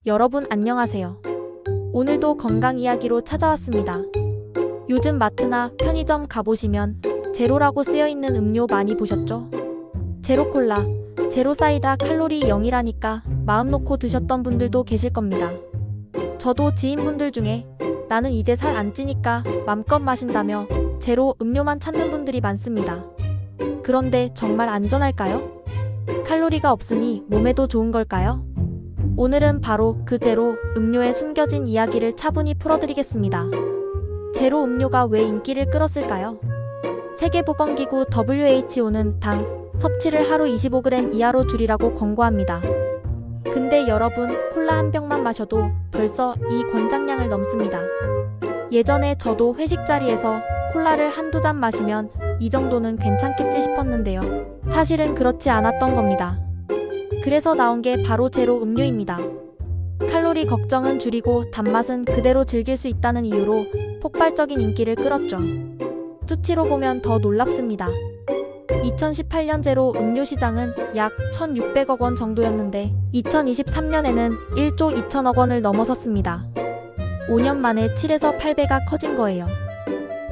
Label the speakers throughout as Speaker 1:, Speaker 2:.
Speaker 1: 여러분 안녕하세요. 오늘도 건강 이야기로 찾아왔습니다. 요즘 마트나 편의점 가보시면 제로라고 쓰여있는 음료 많이 보셨죠? 제로콜라, 제로사이다 칼로리 0이라니까 마음 놓고 드셨던 분들도 계실 겁니다. 저도 지인분들 중에 나는 이제 살 안 찌니까 맘껏 마신다며 제로 음료만 찾는 분들이 많습니다. 그런데 정말 안전할까요? 칼로리가 없으니 몸에도 좋은 걸까요? 오늘은 바로 그 제로 음료에 숨겨진 이야기를 차분히 풀어드리겠습니다. 제로 음료가 왜 인기를 끌었을까요? 세계보건기구 WHO는 당 섭취를 하루 25g 이하로 줄이라고 권고합니다. 근데 여러분, 콜라 한 병만 마셔도 벌써 이 권장량을 넘습니다. 예전에 저도 회식 자리에서 콜라를 한두 잔 마시면 이 정도는 괜찮겠지 싶었는데요. 사실은 그렇지 않았던 겁니다. 그래서 나온 게 바로 제로 음료입니다. 칼로리 걱정은 줄이고 단맛은 그대로 즐길 수 있다는 이유로 폭발적인 인기를 끌었죠. 수치로 보면 더 놀랍습니다. 2018년 제로 음료 시장은 약 1,600억 원 정도였는데 2023년에는 1조 2천억 원을 넘어섰습니다. 5년 만에 7에서 8배가 커진 거예요.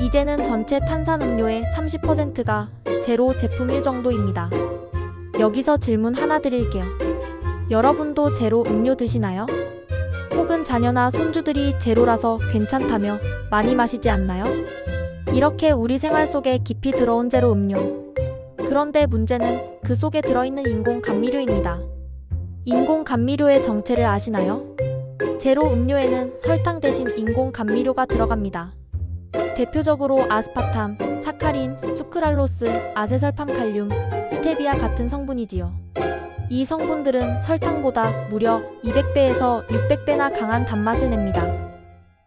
Speaker 1: 이제는 전체 탄산음료의 30%가 제로 제품일 정도입니다. 여기서 질문 하나 드릴게요. 여러분도 제로 음료 드시나요? 혹은 자녀나 손주들이 제로라서 괜찮다며 많이 마시지 않나요? 이렇게 우리 생활 속에 깊이 들어온 제로 음료. 그런데 문제는 그 속에 들어있는 인공 감미료입니다. 인공 감미료의 정체를 아시나요? 제로 음료에는 설탕 대신 인공 감미료가 들어갑니다. 대표적으로 아스파탐, 사카린, 수크랄로스, 아세설팜칼륨, 스테비아 같은 성분이지요. 이 성분들은 설탕보다 무려 200배에서 600배나 강한 단맛을 냅니다.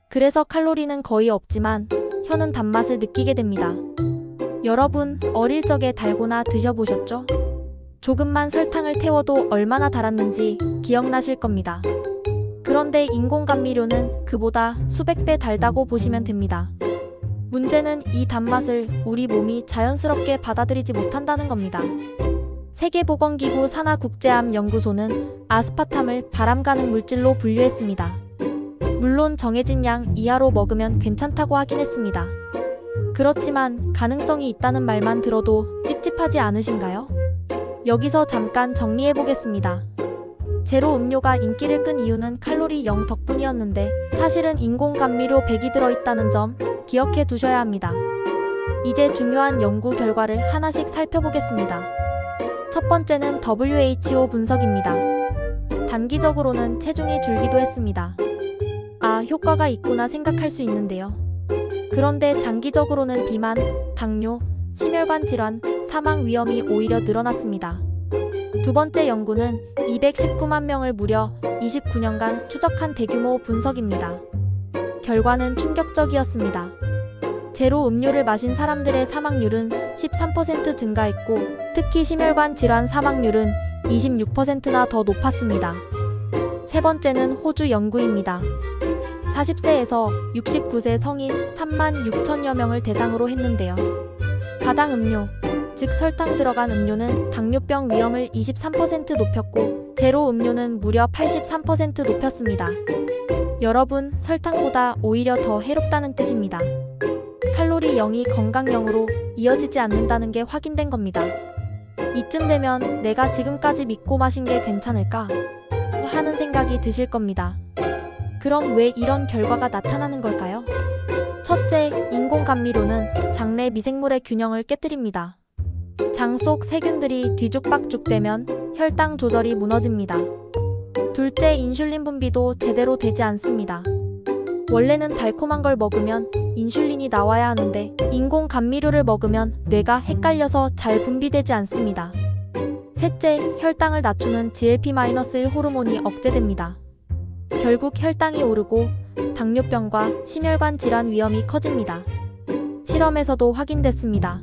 Speaker 1: 그래서 칼로리는 거의 없지만 혀는 단맛을 느끼게 됩니다. 여러분, 어릴 적에 달고나 드셔보셨죠? 조금만 설탕을 태워도 얼마나 달았는지 기억나실 겁니다. 그런데 인공 감미료는 그보다 수백 배 달다고 보시면 됩니다. 문제는 이 단맛을 우리 몸이 자연스럽게 받아들이지 못한다는 겁니다. 세계보건기구 산하국제암연구소는 아스파탐을 바람 가는 물질로 분류했습니다. 물론 정해진 양 이하로 먹으면 괜찮다고 하긴 했습니다. 그렇지만 가능성이 있다는 말만 들어도 찝찝하지 않으신가요? 여기서 잠깐 정리해보겠습니다. 제로 음료가 인기를 끈 이유는 칼로리 0 덕분이었는데 사실은 인공 감미료 100이 들어있다는 점 기억해 두셔야 합니다. 이제 중요한 연구 결과를 하나씩 살펴보겠습니다. 첫 번째는 WHO 분석입니다. 단기적으로는 체중이 줄기도 했습니다. 아, 효과가 있구나 생각할 수 있는데요. 그런데 장기적으로는 비만, 당뇨, 심혈관 질환, 사망 위험이 오히려 늘어났습니다. 두 번째 연구는 219만 명을 무려 29년간 추적한 대규모 분석입니다. 결과는 충격적이었습니다. 제로 음료를 마신 사람들의 사망률은 13% 증가했고 특히 심혈관 질환 사망률은 26%나 더 높았습니다. 세 번째는 호주 연구입니다. 40세에서 69세 성인 3만 6천여 명을 대상으로 했는데요. 가당 음료, 즉 설탕 들어간 음료는 당뇨병 위험을 23% 높였고 제로 음료는 무려 83% 높였습니다. 여러분, 설탕보다 오히려 더 해롭다는 뜻입니다. 칼로리 0이 건강 0으로 이어지지 않는다는 게 확인된 겁니다. 이쯤 되면 내가 지금까지 믿고 마신 게 괜찮을까? 하는 생각이 드실 겁니다. 그럼 왜 이런 결과가 나타나는 걸까요? 첫째, 인공 감미료는 장내 미생물의 균형을 깨뜨립니다. 장 속 세균들이 뒤죽박죽되면 혈당 조절이 무너집니다. 둘째, 인슐린 분비도 제대로 되지 않습니다. 원래는 달콤한 걸 먹으면 인슐린이 나와야 하는데 인공 감미료를 먹으면 뇌가 헷갈려서 잘 분비되지 않습니다. 셋째, 혈당을 낮추는 GLP-1 호르몬이 억제됩니다. 결국 혈당이 오르고 당뇨병과 심혈관 질환 위험이 커집니다. 실험에서도 확인됐습니다.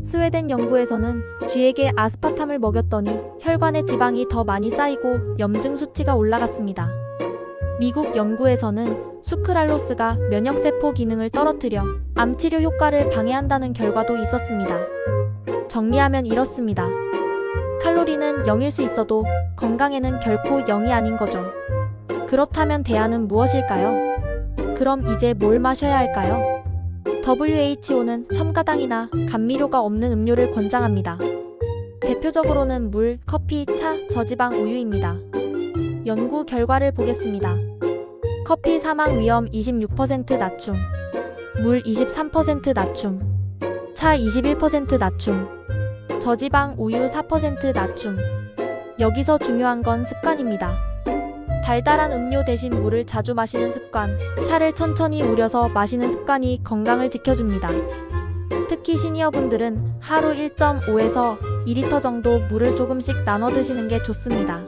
Speaker 1: 스웨덴 연구에서는 쥐에게 아스파탐을 먹였더니 혈관에 지방이 더 많이 쌓이고 염증 수치가 올라갔습니다. 미국 연구에서는 수크랄로스가 면역세포 기능을 떨어뜨려 암치료 효과를 방해한다는 결과도 있었습니다. 정리하면 이렇습니다. 칼로리는 0일 수 있어도 건강에는 결코 0이 아닌 거죠. 그렇다면 대안은 무엇일까요? 그럼 이제 뭘 마셔야 할까요? WHO는 첨가당이나 감미료가 없는 음료를 권장합니다. 대표적으로는 물, 커피, 차, 저지방 우유입니다. 연구 결과를 보겠습니다. 커피 사망 위험 26% 낮춤, 물 23% 낮춤, 차 21% 낮춤, 저지방 우유 4% 낮춤. 여기서 중요한 건 습관입니다. 달달한 음료 대신 물을 자주 마시는 습관, 차를 천천히 우려서 마시는 습관이 건강을 지켜줍니다. 특히 시니어분들은 하루 1.5에서 2리터 정도 물을 조금씩 나눠 드시는 게 좋습니다.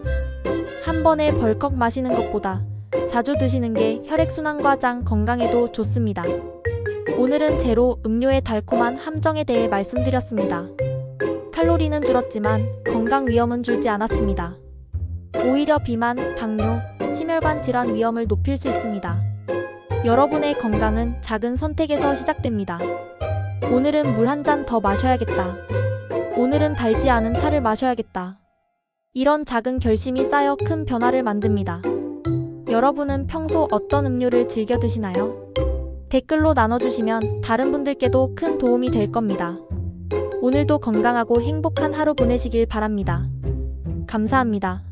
Speaker 1: 한 번에 벌컥 마시는 것보다 자주 드시는 게 혈액순환과 장 건강에도 좋습니다. 오늘은 제로 음료의 달콤한 함정에 대해 말씀드렸습니다. 칼로리는 줄었지만 건강 위험은 줄지 않았습니다. 오히려 비만, 당뇨, 심혈관 질환 위험을 높일 수 있습니다. 여러분의 건강은 작은 선택에서 시작됩니다. 오늘은 물 한 잔 더 마셔야겠다. 오늘은 달지 않은 차를 마셔야겠다. 이런 작은 결심이 쌓여 큰 변화를 만듭니다. 여러분은 평소 어떤 음료를 즐겨 드시나요? 댓글로 나눠주시면 다른 분들께도 큰 도움이 될 겁니다. 오늘도 건강하고 행복한 하루 보내시길 바랍니다. 감사합니다.